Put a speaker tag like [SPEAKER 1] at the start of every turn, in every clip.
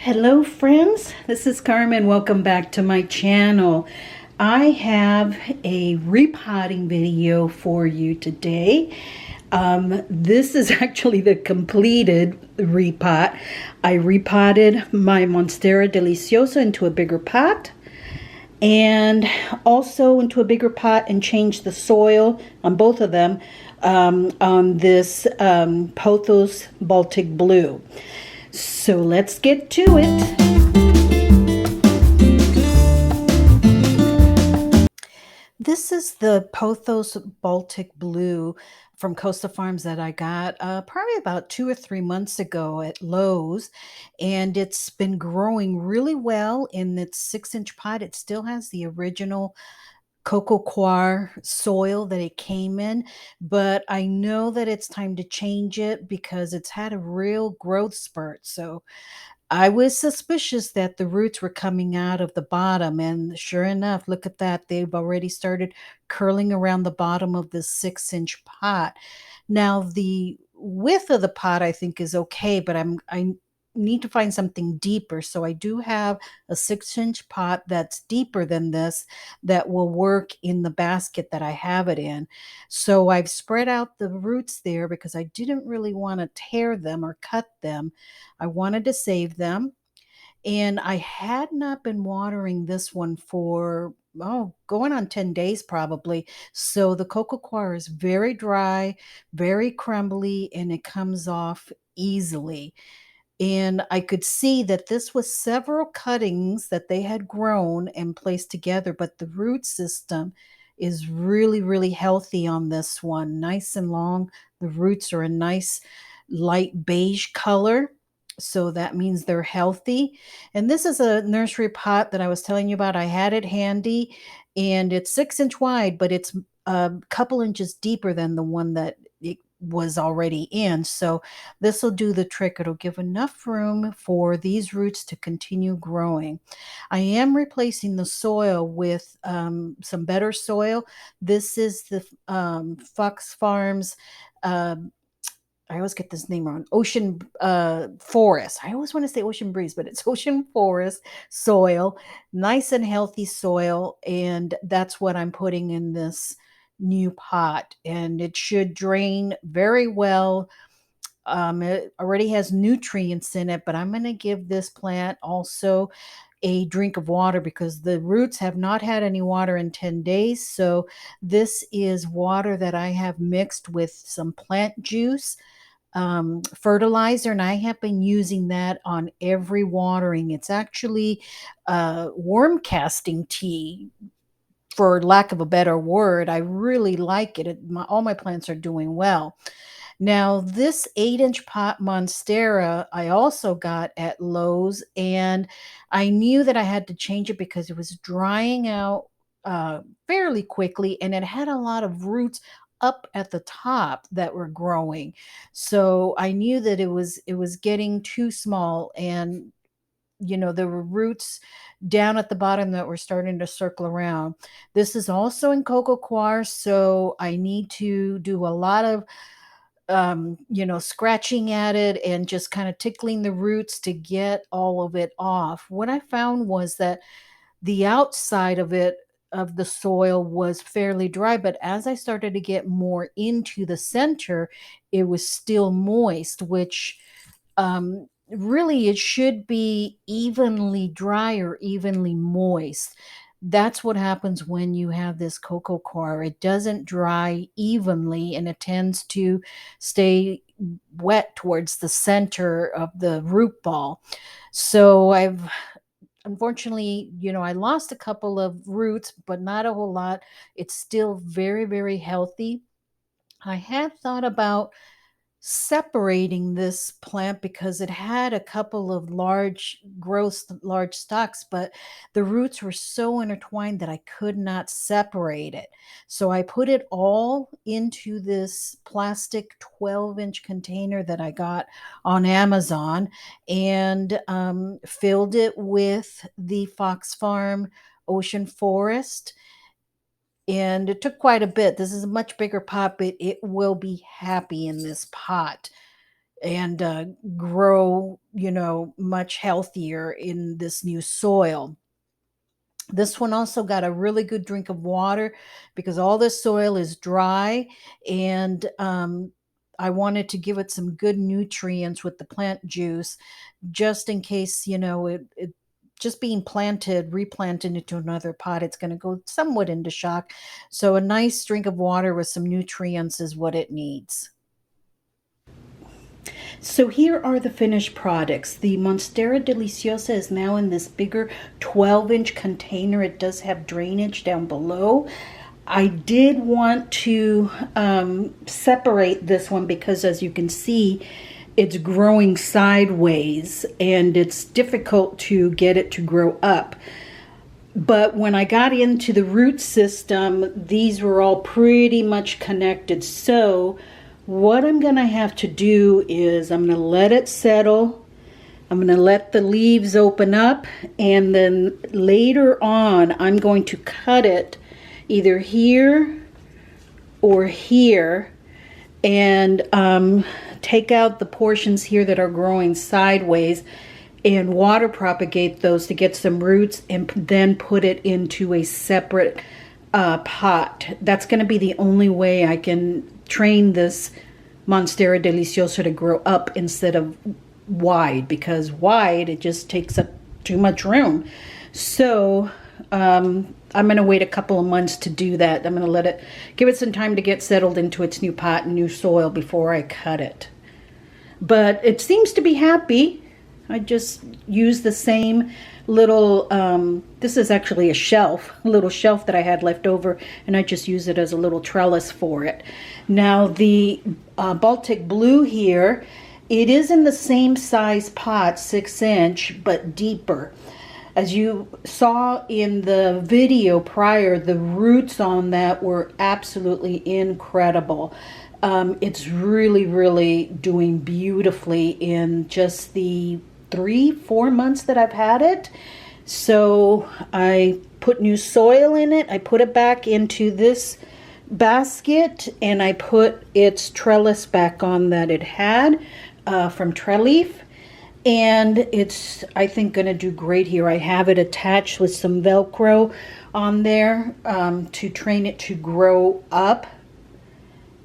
[SPEAKER 1] Hello friends, this is Carmen. Welcome back to my channel. I have a repotting video for you today. This is actually the completed repot. I repotted my Monstera Deliciosa into a bigger pot and also into a bigger pot and changed the soil on both of them on this Pothos Baltic Blue. So let's get to it. This is the Pothos Baltic Blue from Costa Farms that I got probably about 2 or 3 months ago at Lowe's, and it's been growing really well in its 6-inch pot. It still has the original cocoa coir soil that it came in, but I know that it's time to change it because it's had a real growth spurt. So I was suspicious that the roots were coming out of the bottom, and sure enough, look at that. They've already started curling around the bottom of this 6-inch pot. Now, the width of the pot I think is okay, but I need to find something deeper. So I do have a 6-inch pot that's deeper than this that will work in the basket that I have it in. So I've spread out the roots there because I didn't really want to tear them or cut them. I wanted to save them, and I had not been watering this one for, oh, going on 10 days probably. So the cocoa coir is very dry, very crumbly, and it comes off easily. And I could see that this was several cuttings that they had grown and placed together, but the root system is really, really healthy on this one. Nice and long. The roots are a nice light beige color. So that means they're healthy. And this is a nursery pot that I was telling you about. I had it handy, and it's 6-inch wide, but it's a couple inches deeper than the one that it was already in. So this will do the trick. It'll give enough room for these roots to continue growing. I am replacing the soil with some better soil. This is the Fox Farms. I always get this name wrong. Ocean Forest. I always want to say Ocean Breeze, but it's Ocean Forest soil. Nice and healthy soil. And that's what I'm putting in this new pot. And it should drain very well. It already has nutrients in it, but I'm going to give this plant also a drink of water because the roots have not had any water in 10 days. So this is water that I have mixed with some plant juice, fertilizer, and I have been using that on every watering. It's actually worm casting tea, for lack of a better word. I really like it. All my plants are doing well. Now, this 8-inch pot Monstera I also got at Lowe's, and I knew that I had to change it because it was drying out fairly quickly, and it had a lot of roots up at the top that were growing. So I knew that it was getting too small, and there were roots down at the bottom that were starting to circle around. This is also in cocoa coir, so I need to do a lot of scratching at it and just kind of tickling the roots to get all of it off. What I found was that the outside of the soil was fairly dry, but as I started to get more into the center, it was still moist, which really it should be evenly dry or evenly moist. That's what happens when you have this cocoa coir. It doesn't dry evenly, and it tends to stay wet towards the center of the root ball. So I've unfortunately, I lost a couple of roots, but not a whole lot. It's still very, very healthy. I had thought about separating this plant because it had a couple of large stalks, but the roots were so intertwined that I could not separate it. So I put it all into this plastic 12-inch container that I got on Amazon, and filled it with the Fox Farm Ocean Forest, and it took quite a bit. This is a much bigger pot, but it will be happy in this pot. and grow, you know, much healthier in this new soil. This one also got a really good drink of water because all this soil is dry, and I wanted to give it some good nutrients with the plant juice, just in case, you know, it just being planted, replanted into another pot, it's going to go somewhat into shock. So a nice drink of water with some nutrients is what it needs. So here are the finished products. The Monstera Deliciosa is now in this bigger 12-inch container. It does have drainage down below. I did want to separate this one because, as you can see, it's growing sideways and it's difficult to get it to grow up. But when I got into the root system, these were all pretty much connected. So what I'm going to have to do is I'm going to let it settle. I'm going to let the leaves open up, and then later on I'm going to cut it either here or here and take out the portions here that are growing sideways and water propagate those to get some roots, and then put it into a separate pot. That's going to be the only way I can train this Monstera Deliciosa to grow up instead of wide, because wide it just takes up too much room. So I'm going to wait a couple of months to do that. I'm going to let it, give it some time to get settled into its new pot and new soil before I cut it. But it seems to be happy. I just use the same little, this is actually a little shelf that I had left over, and I just use it as a little trellis for it. Now the Baltic blue here, it is in the same size pot, 6-inch, but deeper. As you saw in the video prior, the roots on that were absolutely incredible. It's really doing beautifully in just the 3-4 months that I've had it. So I put new soil in it. I put it back into this basket, and I put its trellis back on that it had from Treleaf, and it's, I think, going to do great here. I have it attached with some Velcro on there to train it to grow up.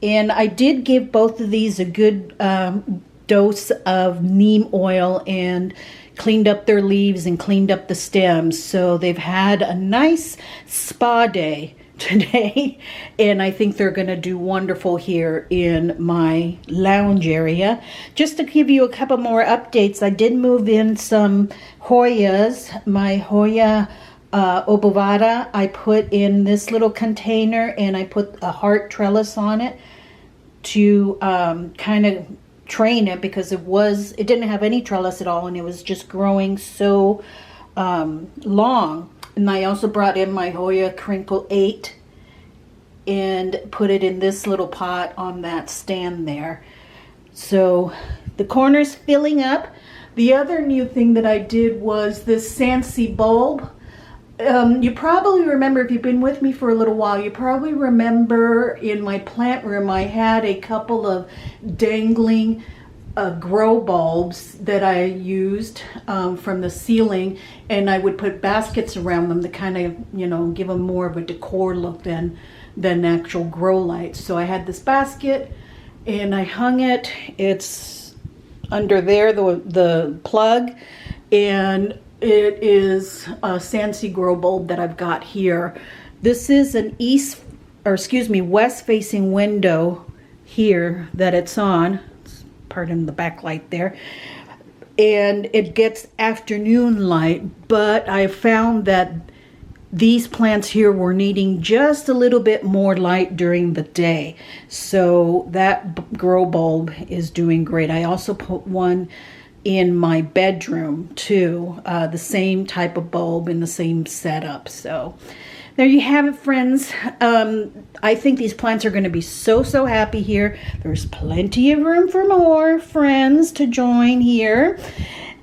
[SPEAKER 1] And I did give both of these a good dose of neem oil and cleaned up their leaves and cleaned up the stems. So they've had a nice spa day today, and I think they're going to do wonderful here in my lounge area. Just to give you a couple more updates, I did move in some Hoyas. My Hoya obovata I put in this little container, and I put a heart trellis on it to kind of train it, because it didn't have any trellis at all, and it was just growing so long. And I also brought in my Hoya Crinkle 8 and put it in this little pot on that stand there. So the corner's filling up. The other new thing that I did was this Sansi bulb. You probably remember, if you've been with me for a little while, you probably remember in my plant room I had a couple of dangling grow bulbs that I used from the ceiling, and I would put baskets around them to kind of, you know, give them more of a decor look than actual grow lights. So I had this basket and I hung it. It's under there, the plug, and it is a Sansi grow bulb that I've got here. This is an west facing window here that it's on. Pardon the backlight there. And it gets afternoon light, but I found that these plants here were needing just a little bit more light during the day. So that grow bulb is doing great. I also put one in my bedroom too, the same type of bulb in the same setup. So there you have it, friends. I think these plants are going to be so happy here. There's plenty of room for more friends to join here.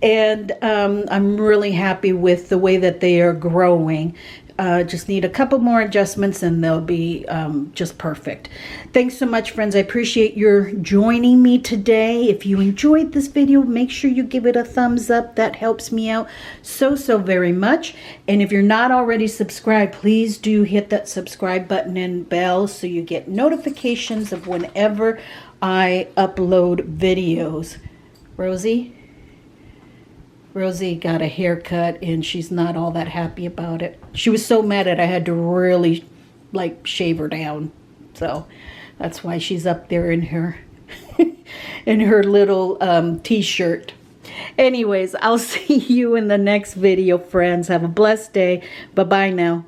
[SPEAKER 1] And I'm really happy with the way that they are growing. Just need a couple more adjustments and they'll be just perfect. Thanks so much, friends. I appreciate your joining me today. If you enjoyed this video, make sure you give it a thumbs up. That helps me out so very much. And if you're not already subscribed, please do hit that subscribe button and bell so you get notifications of whenever I upload videos. Rosie got a haircut and she's not all that happy about it. She was so mad at I had to really like shave her down. So that's why she's up there in her in her little t-shirt. Anyways, I'll see you in the next video, friends. Have a blessed day. Bye-bye now.